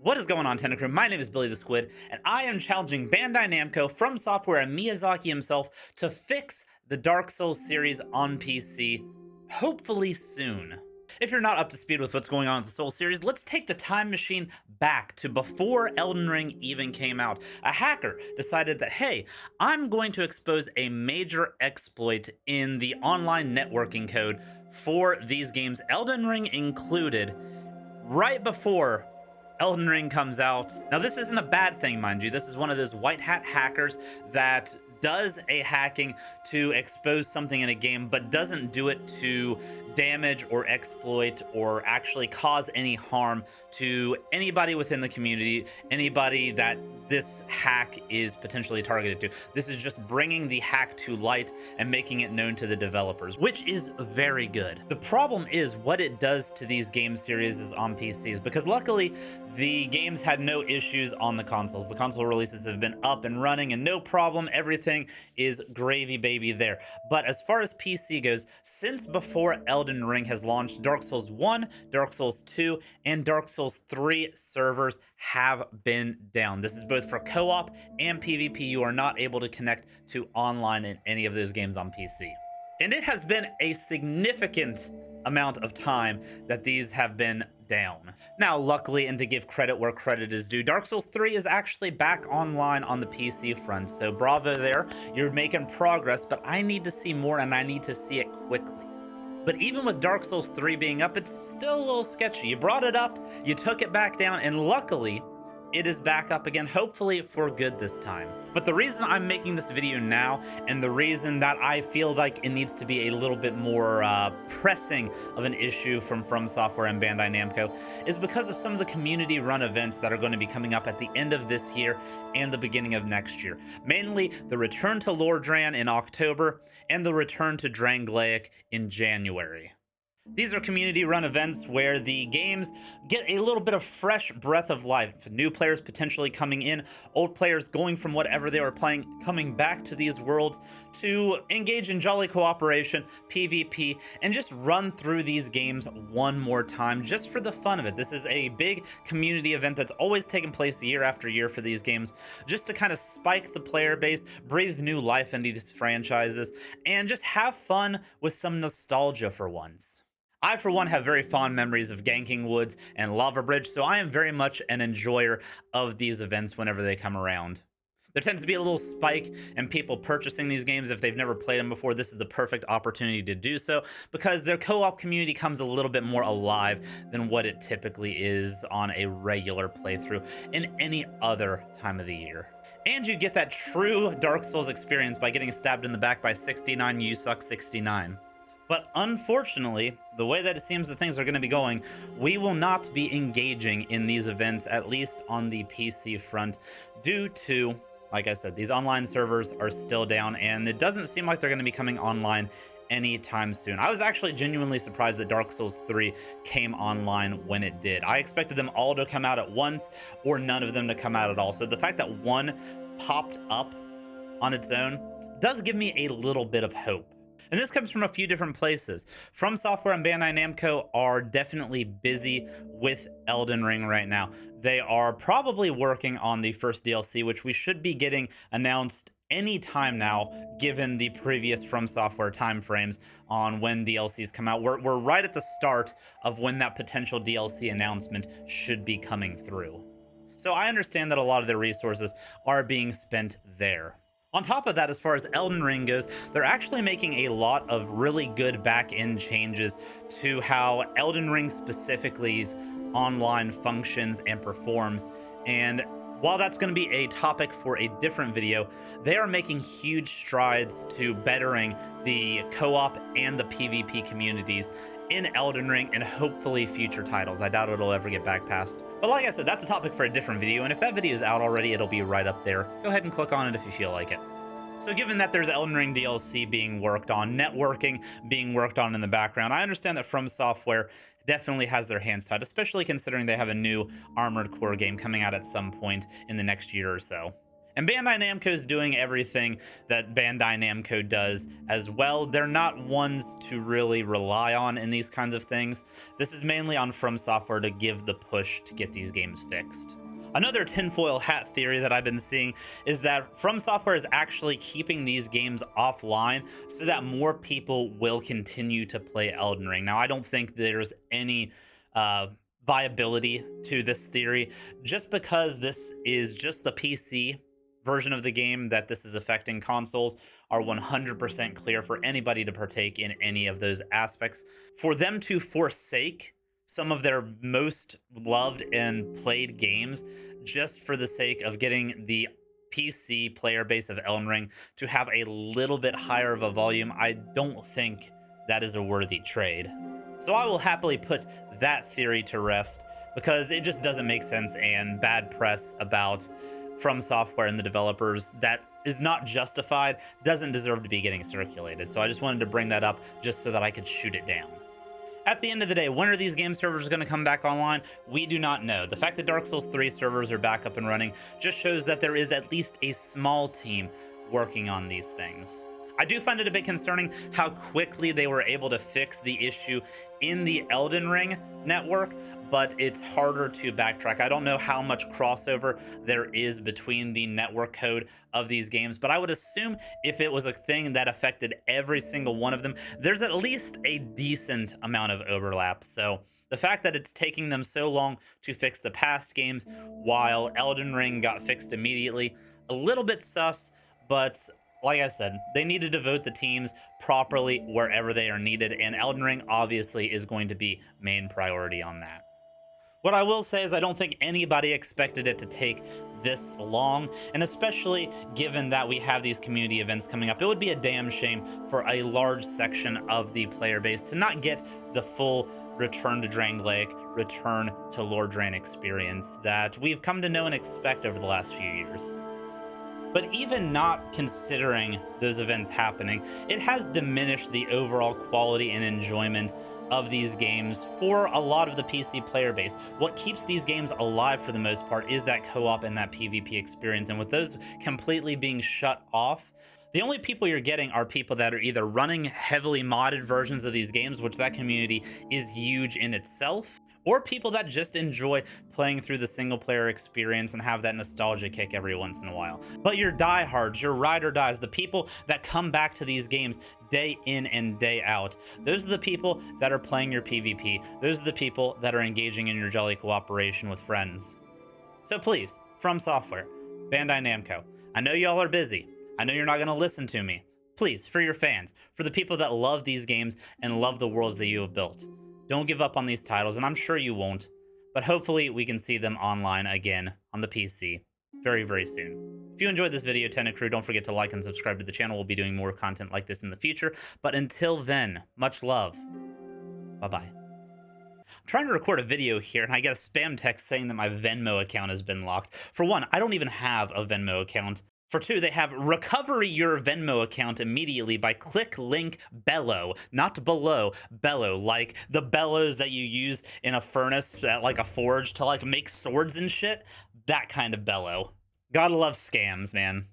What is going on, Tentacrew? My name is Billy the Squid, and I am challenging Bandai Namco, From Software, and Miyazaki himself to fix the Dark Souls series on PC, hopefully soon. If you're not up to speed with what's going on with the Souls series, let's take the time machine back to before Elden Ring even came out. A hacker decided that, hey, I'm going to expose a major exploit in the online networking code for these games, Elden Ring included, right before Elden Ring comes out. Now, this isn't a bad thing, mind you. This is one of those white hat hackers that does a hacking to expose something in a game, but doesn't do it to damage or exploit or actually cause any harm to anybody within the community, anybody that this hack is potentially targeted to. This is just bringing the hack to light and making it known to the developers, which is very good. The problem is what it does to these game series on PCs, because luckily the games had no issues on the consoles. The console releases have been up and running and no problem. Everything is gravy baby there. But as far as PC goes, since before Elden Ring has launched, Dark Souls 1, Dark Souls 2, and Dark Souls 3 servers have been down. This is both for co-op and PvP. You are not able to connect to online in any of those games on PC. And it has been a significant amount of time that these have been down. Now, luckily, and to give credit where credit is due, Dark Souls 3 is actually back online on the PC front. So bravo there, you're making progress, but I need to see more and I need to see it quickly. But even with Dark Souls 3 being up, it's still a little sketchy. You brought it up, you took it back down, and luckily, it is back up again, hopefully for good this time. But the reason I'm making this video now, and the reason that I feel like it needs to be a little bit more pressing of an issue from Software and Bandai Namco, is because of some of the community-run events that are going to be coming up at the end of this year and the beginning of next year. Mainly the Return to Lordran in October, and the Return to Drangleic in January. These are community-run events where the games get a little bit of fresh breath of life. New players potentially coming in, old players going from whatever they were playing, coming back to these worlds to engage in jolly cooperation, PvP, and just run through these games one more time just for the fun of it. This is a big community event that's always taken place year after year for these games, just to kind of spike the player base, breathe new life into these franchises, and just have fun with some nostalgia for once. I, for one, have very fond memories of Ganking Woods and Lava Bridge, so I am very much an enjoyer of these events whenever they come around. There tends to be a little spike in people purchasing these games if they've never played them before. This is the perfect opportunity to do so because their co-op community comes a little bit more alive than what it typically is on a regular playthrough in any other time of the year. And you get that true Dark Souls experience by getting stabbed in the back by 69 You Suck 69. But unfortunately, the way that it seems that things are going to be going, we will not be engaging in these events, at least on the PC front, due to, like I said, these online servers are still down, and it doesn't seem like they're going to be coming online anytime soon. I was actually genuinely surprised that Dark Souls 3 came online when it did. I expected them all to come out at once, or none of them to come out at all. So the fact that one popped up on its own does give me a little bit of hope. And this comes from a few different places. From Software and Bandai Namco are definitely busy with Elden Ring right now. They are probably working on the first DLC, which we should be getting announced any time now, given the previous From Software timeframes on when DLCs come out. We're right at the start of when that potential DLC announcement should be coming through. So I understand that a lot of their resources are being spent there. On top of that, as far as Elden Ring goes, they're actually making a lot of really good back-end changes to how Elden Ring specifically's online functions and performs. And while that's going to be a topic for a different video, they are making huge strides to bettering the co-op and the PvP communities in Elden Ring and hopefully future titles. I doubt it'll ever get back past. But like I said, that's a topic for a different video, and if that video is out already, it'll be right up there. Go ahead and click on it if you feel like it. So given that there's Elden Ring DLC being worked on, networking being worked on in the background, I understand that From Software definitely has their hands tied, especially considering they have a new Armored Core game coming out at some point in the next year or so. And Bandai Namco is doing everything that Bandai Namco does as well. They're not ones to really rely on in these kinds of things. This is mainly on From Software to give the push to get these games fixed. Another tinfoil hat theory that I've been seeing is that From Software is actually keeping these games offline so that more people will continue to play Elden Ring. Now, I don't think there's any viability to this theory, just because this is just the PC version of the game that this is affecting. Consoles are 100% clear for anybody to partake in any of those aspects. For them to forsake some of their most loved and played games just for the sake of getting the PC player base of Elden Ring to have a little bit higher of a volume, I don't think that is a worthy trade. So I will happily put that theory to rest, because it just doesn't make sense, and bad press about From Software and the developers that is not justified doesn't deserve to be getting circulated. So I just wanted to bring that up just so that I could shoot it down. At the end of the day, when are these game servers going to come back online? We do not know. The fact that Dark Souls 3 servers are back up and running just shows that there is at least a small team working on these things. I do find it a bit concerning how quickly they were able to fix the issue in the Elden Ring network, but it's harder to backtrack. I don't know how much crossover there is between the network code of these games, but I would assume if it was a thing that affected every single one of them, there's at least a decent amount of overlap. So the fact that it's taking them so long to fix the past games while Elden Ring got fixed immediately, a little bit sus, but like I said, they need to devote the teams properly wherever they are needed, and Elden Ring obviously is going to be main priority on that. What I will say is I don't think anybody expected it to take this long, and especially given that we have these community events coming up, it would be a damn shame for a large section of the player base to not get the full Return to Drangleic, Return to Lordran experience that we've come to know and expect over the last few years. But even not considering those events happening, it has diminished the overall quality and enjoyment of these games for a lot of the PC player base. What keeps these games alive for the most part is that co-op and that PvP experience, and with those completely being shut off, the only people you're getting are people that are either running heavily modded versions of these games, which that community is huge in itself, or people that just enjoy playing through the single player experience and have that nostalgia kick every once in a while. But your diehards, your ride or dies, the people that come back to these games day in and day out, those are the people that are playing your PvP. Those are the people that are engaging in your jolly cooperation with friends. So please, From Software, Bandai Namco, I know y'all are busy. I know you're not going to listen to me. Please, for your fans, for the people that love these games and love the worlds that you have built, don't give up on these titles, and I'm sure you won't, but hopefully we can see them online again on the PC very, very soon. If you enjoyed this video, Tenant Crew, don't forget to like and subscribe to the channel. We'll be doing more content like this in the future, but until then, much love. Bye-bye. I'm trying to record a video here, and I get a spam text saying that my Venmo account has been locked. For one, I don't even have a Venmo account. For two, they have recovery your Venmo account immediately by click link bellow, not below, bellow, like the bellows that you use in a furnace at like a forge to like make swords and shit. That kind of bellow. Gotta love scams, man.